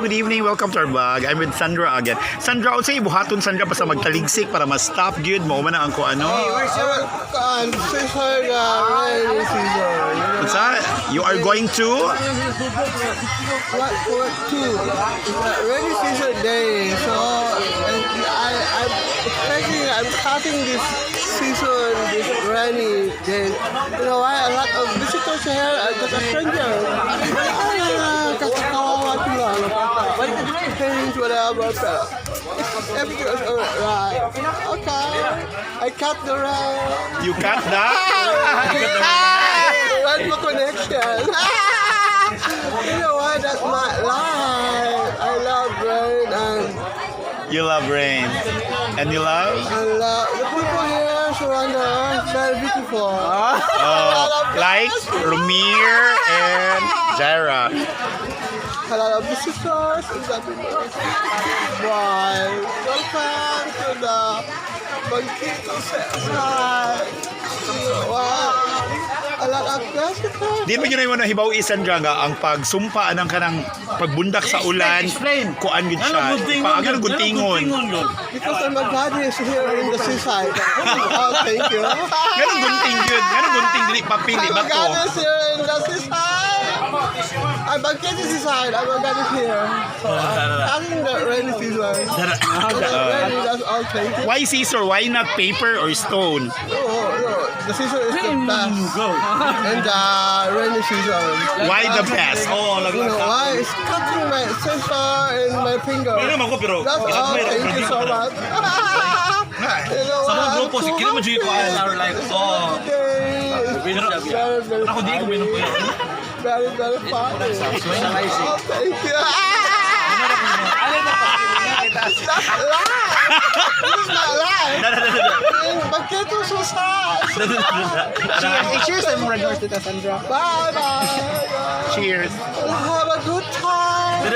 good evening. Welcome to our vlog. I'm with Sandra again. Sandra, unsay buhaton Sandra pa sa magtaligsik para mas stop good mo man ang ko ano? Unsa? You are going to Rainy season day, so I'm cutting this season, this rainy day. You know why? A lot of visitors here, just a stranger. Kakakawawa sila. Things, whatever. Everything is alright. Okay. I cut the rain. you cut that? Rain for connection. You know why? That's my life. I love rain and You love rain. And you love? the people here surround us very beautiful. Like Rumir and Jaira. A lot of visitors and the people. Why? Welcome to the Bangkito side. Wow. A lot of visitors. Di ba yun na hibaw Sandra nga ang pagsumpa anang kanang pagbundak sa ulan kuan gid siya. Paano guntingon? Because my God is here in the seaside. Oh, thank you. Ganun gunting yun. Ganun gunting dili papili My ba God ko? is here in the seaside. I'm Bangkito seaside. I'm God is here. So I'm in the rainy season. Rainy, that's all. Thank you. Why scissor? Why not paper or stone? No. The season is the best. And the rainy season. Why the best? You know why? It's cutting my sensor and my finger. That's all. Thank you so much. You know Sa mga what? grupo, si Kiri mo dito our life. Oh, ako di ko minum po yun. Very funny. Oh, thank you. That's not lie. This is not lie. Bangkito so sad. Cheers and more to Sandra. Bye. Cheers. Have a good time.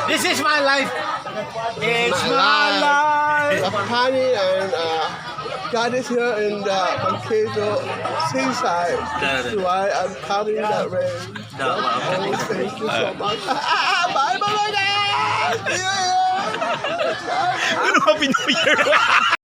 This is my life. It's my life. Honey and God is here in the Bangkito seaside. That's why I'm cutting that rain. Oh, thank you so much. Bye, bye, bye, guys. See you. Ano Happy New Year?